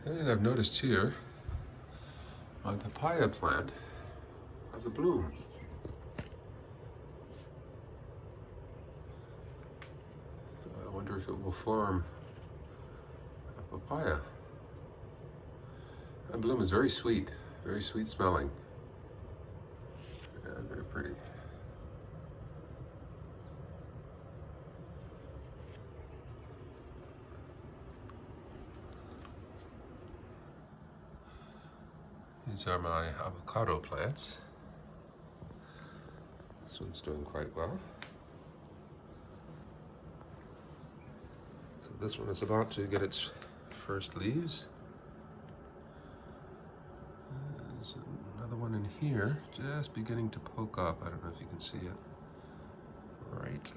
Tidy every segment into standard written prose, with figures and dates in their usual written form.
And I've noticed here, my papaya plant has a bloom. I wonder if it will form a papaya. That bloom is very sweet smelling. Yeah, very pretty. These are my avocado plants. This one's doing quite well. So this one is about to get its first leaves. There's another one in here, just beginning to poke up. I don't know if you can see it. Right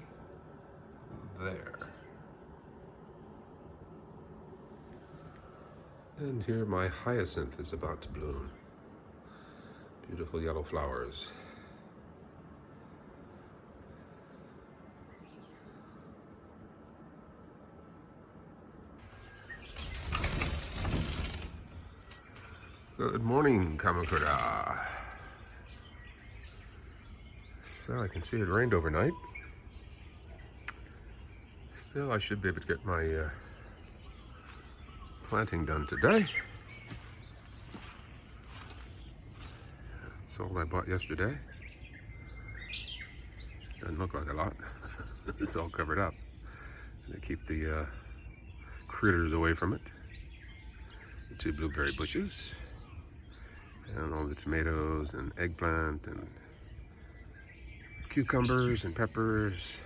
there. And here my hyacinth is about to bloom. Beautiful yellow flowers. Good morning, Kamakura. So I can see it rained overnight. Still, I should be able to get my planting done today. That's all I bought yesterday. Doesn't look like a lot. It's all covered up. To keep the critters away from it. The 2 blueberry bushes. And all the tomatoes and eggplant and cucumbers and peppers.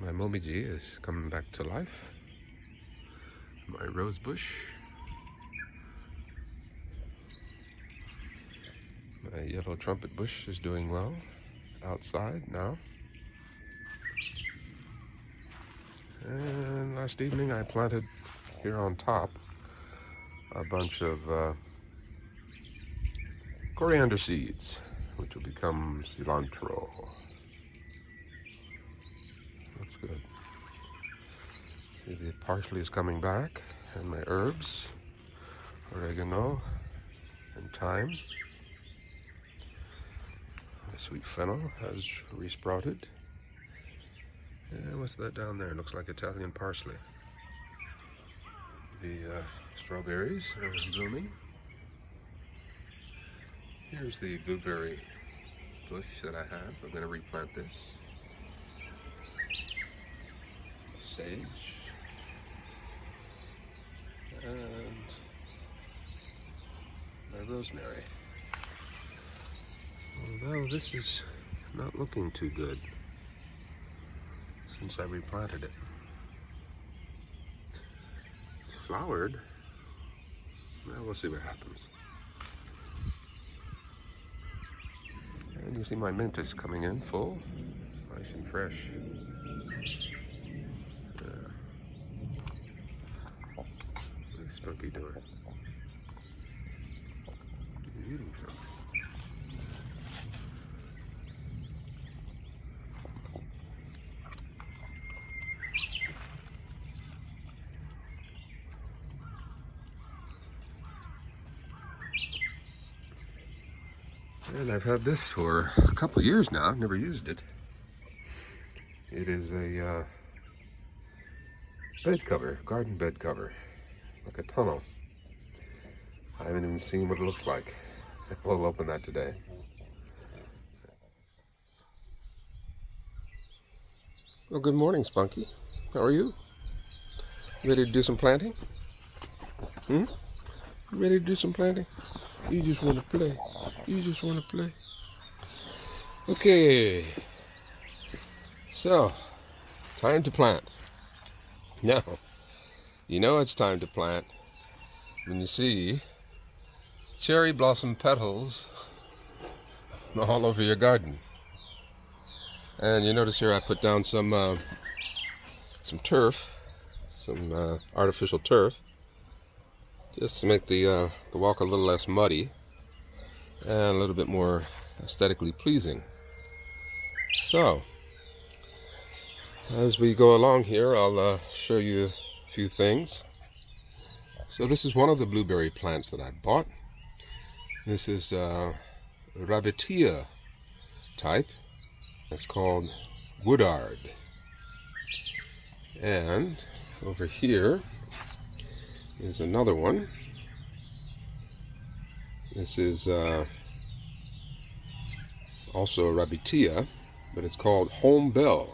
My momiji is coming back to life. My rose bush. My yellow trumpet bush is doing well outside now. And last evening I planted here on top a bunch of coriander seeds, which will become cilantro. That's good. See, the parsley is coming back, and my herbs, oregano and thyme. My sweet fennel has resprouted. And what's that down there? It looks like Italian parsley. The strawberries are blooming. Here's the blueberry bush that I have. I'm going to replant this. Sage. And my rosemary. Although this is not looking too good since I replanted it. It's flowered. Well, we'll see what happens. And you see my mint is coming in full, nice and fresh. What is Spunky doing? He's eating something. And I've had this for a couple of years now. I've never used it. It is a bed cover, garden bed cover, like a tunnel. I haven't even seen what it looks like. We'll open that today. Well, good morning, Spunky. How are you? Ready to do some planting? You ready to do some planting? You just want to play. You just want to play. Okay. So, time to plant. Now, you know it's time to plant when you see cherry blossom petals all over your garden. And you notice here I put down some turf, some artificial turf, just to make the walk a little less muddy and a little bit more aesthetically pleasing. So, as we go along here, I'll show you a few things. So this is one of the blueberry plants that I bought. This is Rabbitia type. It's called Woodard. And over here is another one. This is also Rabbitia, but it's called Home Bell.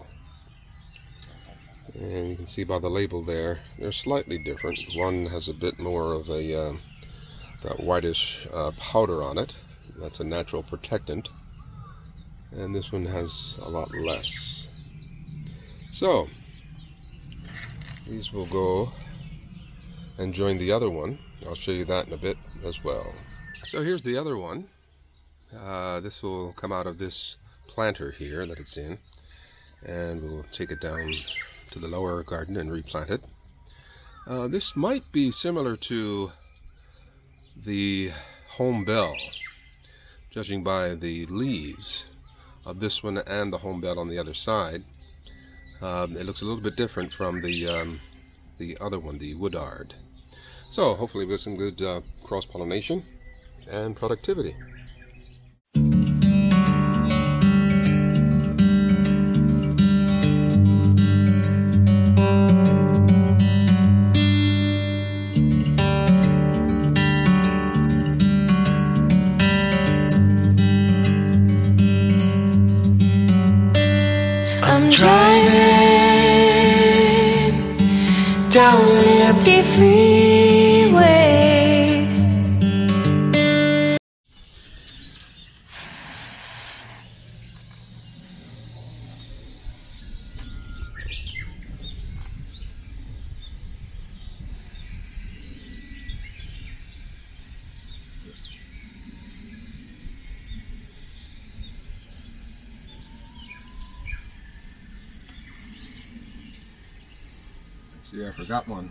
And you can see by the label there, they're slightly different. One has a bit more of a that whitish powder on it. That's a natural protectant. And this one has a lot less. So these will go and join the other one. I'll show you that in a bit as well. So here's the other one. This will come out of this planter here that it's in, and we'll take it down to the lower garden and replant it. This might be similar to the Home Bell, judging by the leaves of this one and the Home Bell on the other side. It looks a little bit different from the other one, the Woodard. So hopefully with some good cross-pollination and productivity. I'm driving down an empty freeway. See, I forgot one.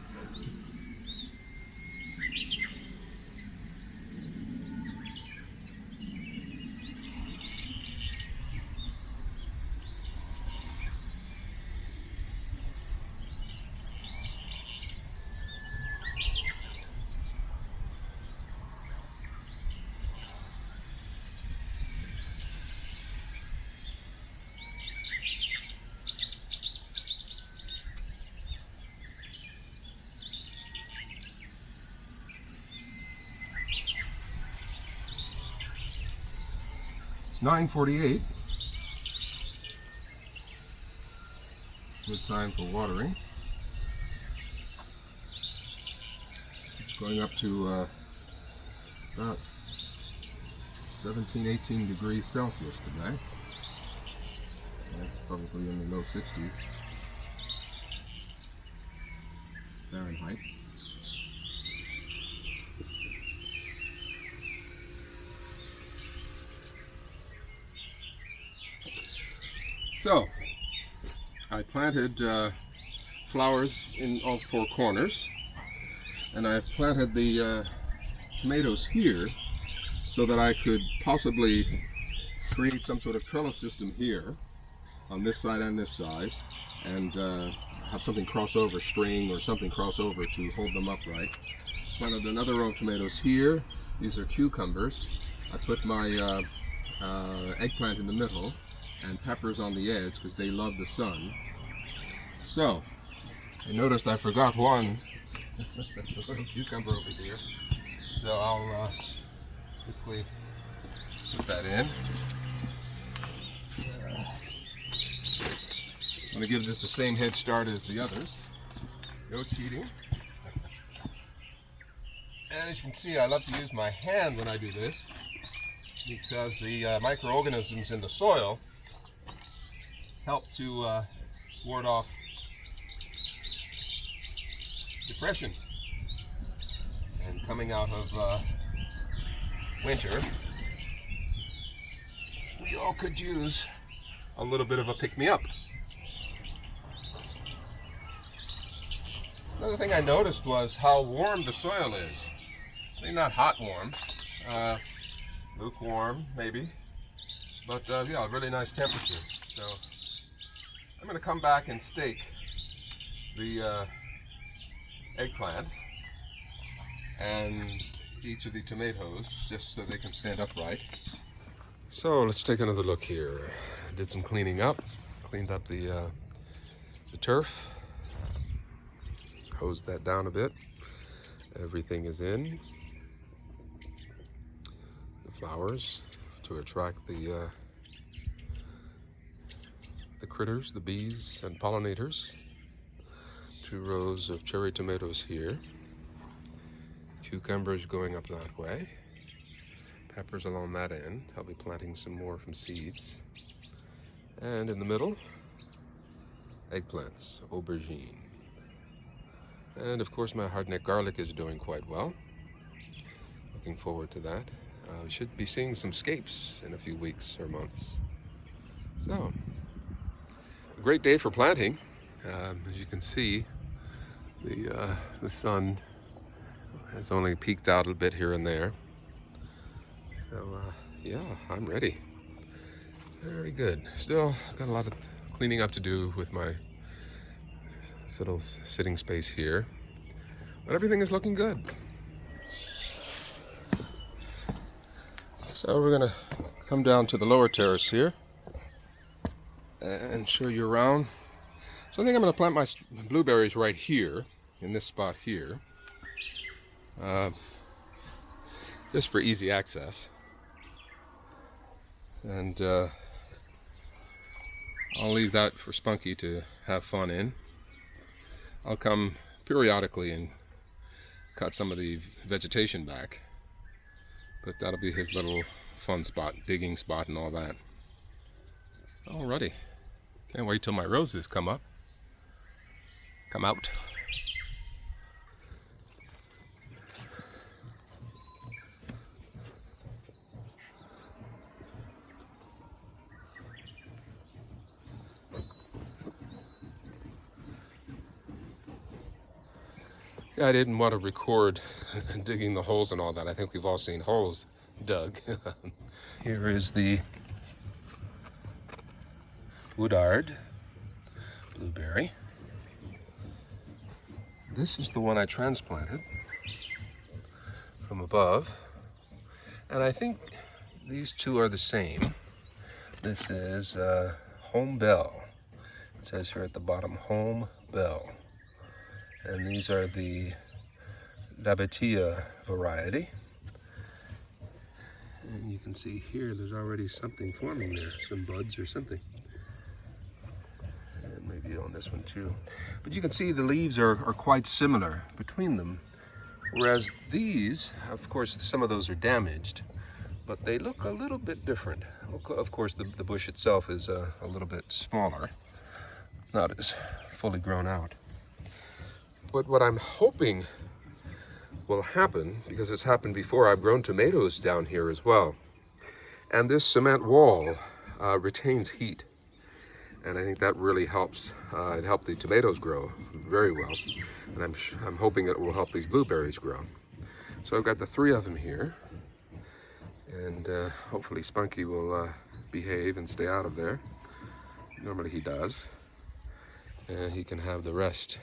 It's 9:48. Good time for watering. It's going up to about 17-18 degrees Celsius today. That's probably in the low 60s Fahrenheit. So, I planted flowers in all four corners, and I've planted the tomatoes here so that I could possibly create some sort of trellis system here on this side and this side, and have something cross over, string or something cross over to hold them upright. Planted another row of tomatoes here. These are cucumbers. I put my eggplant in the middle and peppers on the edge because they love the sun. So, I noticed I forgot one little cucumber over here. So I'll quickly put that in. I'm going to give this the same head start as the others. No cheating. And as you can see, I love to use my hand when I do this because the microorganisms in the soil help to ward off depression. And coming out of winter, we all could use a little bit of a pick-me-up. Another thing I noticed was how warm the soil is. Maybe not hot warm, lukewarm maybe, but yeah, a really nice temperature. So I'm going to come back and stake the eggplant and each of the tomatoes just so they can stand upright. So let's take another look here. I did some cleaning up, cleaned up the turf, hosed that down a bit. Everything is in. The flowers to attract the critters, the bees and pollinators. 2 rows of cherry tomatoes here. Cucumbers going up that way. Peppers along that end. I'll be planting some more from seeds. And in the middle, eggplants, aubergine. And of course my hardneck garlic is doing quite well. Looking forward to that. We should be seeing some scapes in a few weeks or months. So, a great day for planting. As you can see, the sun has only peeked out a bit here and there. So yeah, I'm ready. Very good. Still got a lot of cleaning up to do with my little sitting space here, but everything is looking good. So we're gonna come down to the lower terrace here and show you around. So I think I'm gonna plant my blueberries right here, in this spot here, just for easy access. And I'll leave that for Spunky to have fun in. I'll come periodically and cut some of the vegetation back, but that'll be his little fun spot, digging spot and all that. Alrighty, can't wait till my roses come out. Yeah, I didn't want to record digging the holes and all that. I think we've all seen holes dug. Here is the Woodard blueberry. This is the one I transplanted from above. And I think these two are the same. This is Home Bell. It says here at the bottom, Home Bell. And these are the Labetia variety. And you can see here there's already something forming there, some buds or something. And maybe on this one too. But you can see the leaves are quite similar between them. Whereas these, of course, some of those are damaged, but they look a little bit different. Of course, the bush itself is a little bit smaller, not as fully grown out. But what I'm hoping will happen, because it's happened before, I've grown tomatoes down here as well. And this cement wall retains heat. And I think that really helps. It helped the tomatoes grow very well. And I'm hoping it will help these blueberries grow. So I've got the 3 of them here. And hopefully Spunky will behave and stay out of there. Normally he does. And he can have the rest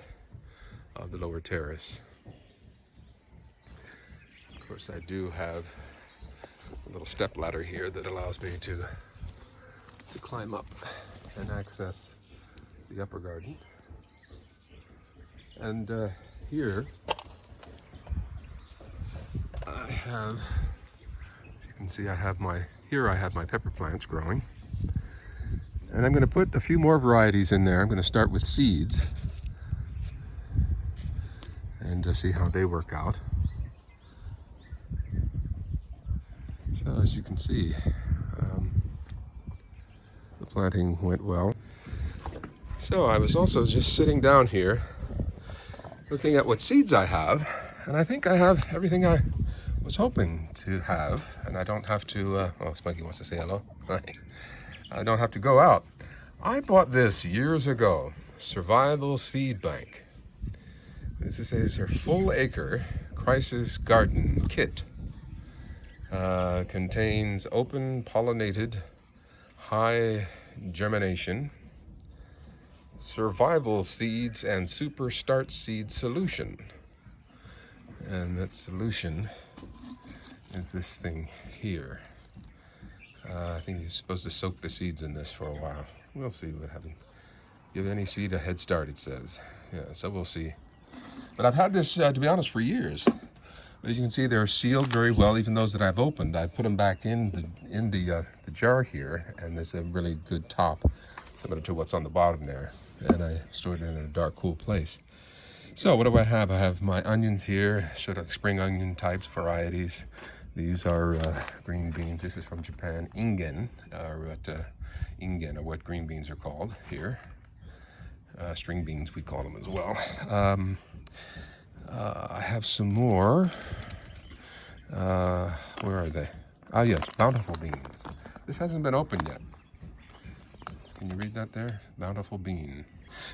of the lower terrace. Of course, I do have a little step ladder here that allows me to climb up and access the upper garden. And here I have, as you can see, I have my pepper plants growing. And I'm going to put a few more varieties in there. I'm going to start with seeds and see how they work out. So as you can see, the planting went well. So I was also just sitting down here looking at what seeds I have, and I think I have everything I was hoping to have, and I don't have to, oh, Spunky wants to say hello. I don't have to go out. I bought this years ago, Survival Seed Bank. This is a full acre crisis garden kit. Contains open pollinated, high germination, survival seeds and super start seed solution. And that solution is this thing here. I think you're supposed to soak the seeds in this for a while. We'll see what happens. Give any seed a head start, it says. Yeah, so we'll see. But I've had this, to be honest, for years. But as you can see, they're sealed very well. Even those that I've opened, I put them back in the jar here, and there's a really good top, similar to what's on the bottom there. And I stored it in a dark, cool place. So what do I have? I have my onions here, sort of spring onion types, varieties. These are green beans. This is from Japan, ingen, ingen are what green beans are called here. String beans, we call them as well. I have some more. Where are they? Ah, yes, bountiful beans. This hasn't been opened yet. Can you read that there? Bountiful bean.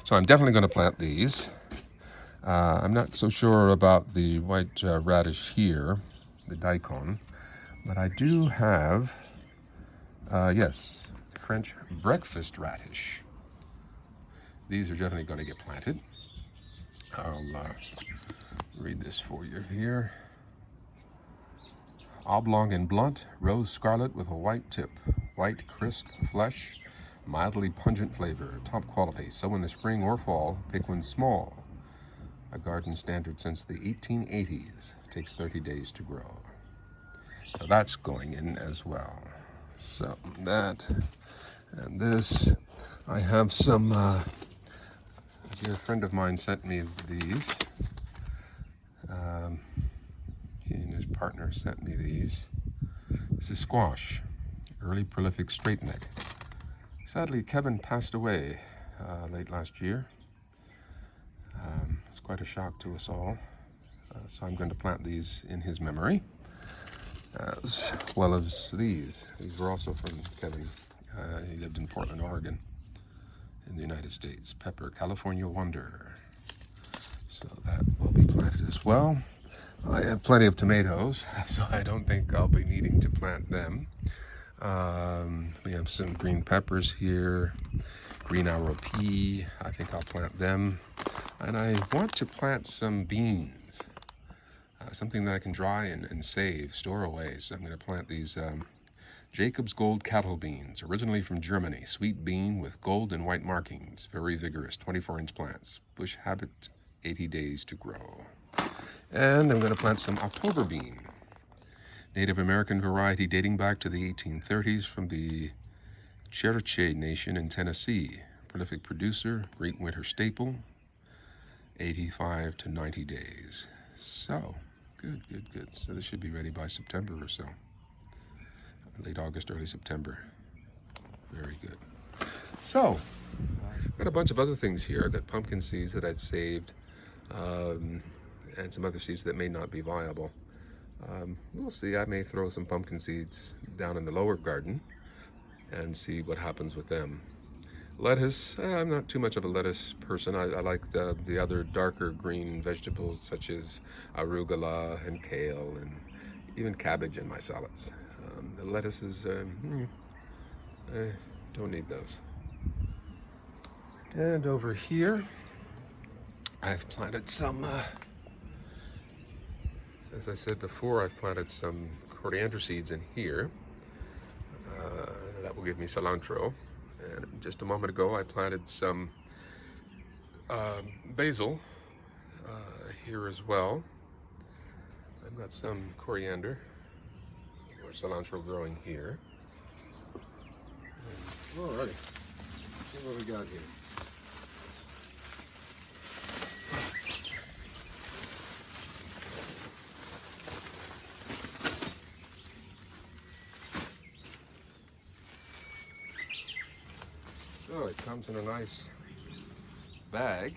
So I'm definitely going to plant these. I'm not so sure about the white radish here, the daikon, but I do have, yes, French breakfast radish. These are definitely going to get planted. I'll read this for you here. Oblong and blunt, rose scarlet with a white tip, white crisp flesh, mildly pungent flavor, top quality. Sow in the spring or fall, pick when small. A garden standard since the 1880s. Takes 30 days to grow. So that's going in as well. So that and this. I have some, a dear friend of mine sent me these. He and his partner sent me these. This is squash, early prolific straight neck. Sadly, Kevin passed away late last year. It's quite a shock to us all. So I'm going to plant these in his memory, as well as these. These were also from Kevin. He lived in Portland, Oregon, in the United States. Pepper, California Wonder. So that will be planted as well. I have plenty of tomatoes, so I don't think I'll be needing to plant them. We have some green peppers here, green arrow pea. I think I'll plant them. And I want to plant some beans, something that I can dry and save, store away. So I'm going to plant these Jacob's Gold cattle beans, originally from Germany. Sweet bean with gold and white markings, very vigorous, 24-inch plants. Bush habit, 80 days to grow. And I'm going to plant some October bean, Native American variety dating back to the 1830s from the Cherokee Nation in Tennessee. Prolific producer, great winter staple, 85 to 90 days. So, good. So this should be ready by September or so. Late August, early September. Very good. So, I've got a bunch of other things here. I've got pumpkin seeds that I've saved, and some other seeds that may not be viable. We'll see. I may throw some pumpkin seeds down in the lower garden and see what happens with them. Lettuce, I'm not too much of a lettuce person. I like the other darker green vegetables such as arugula and kale and even cabbage in my salads. The lettuces, I don't need those. And over here, I've planted some, as I said before, I've planted some coriander seeds in here. That will give me cilantro. And just a moment ago, I planted some basil here as well. I've got some coriander or cilantro growing here. Alrighty, see what we got here. So it comes in a nice bag.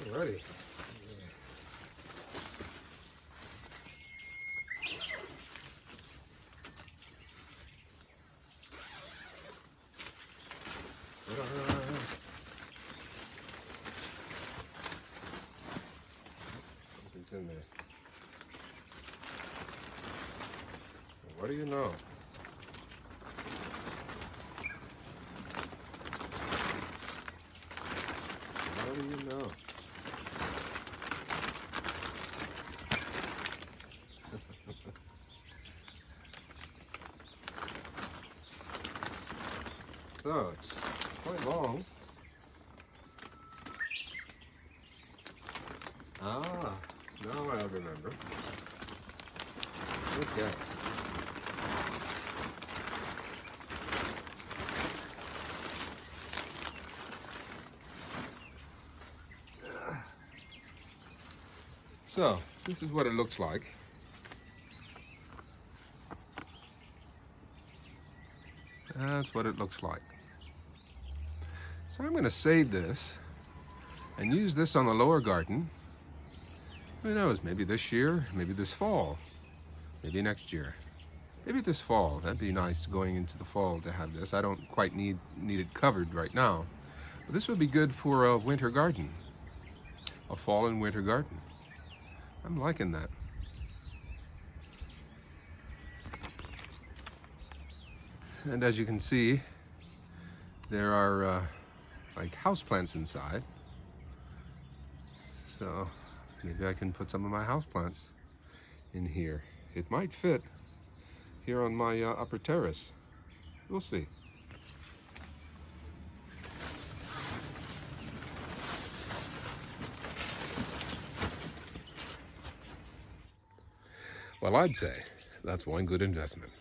Alrighty. What do you know? What do you know? So it's quite long. Ah, now I remember. Okay. So, this is what it looks like. That's what it looks like. So I'm going to save this and use this on the lower garden. Who knows, maybe this year, maybe this fall, maybe next year. Maybe this fall. That'd be nice going into the fall to have this. I don't quite need it covered right now. But this would be good for a winter garden. A fall and winter garden. I'm liking that. And as you can see, there are like houseplants inside. So maybe I can put some of my houseplants in here. It might fit here on my upper terrace. We'll see. Well, I'd say that's one good investment.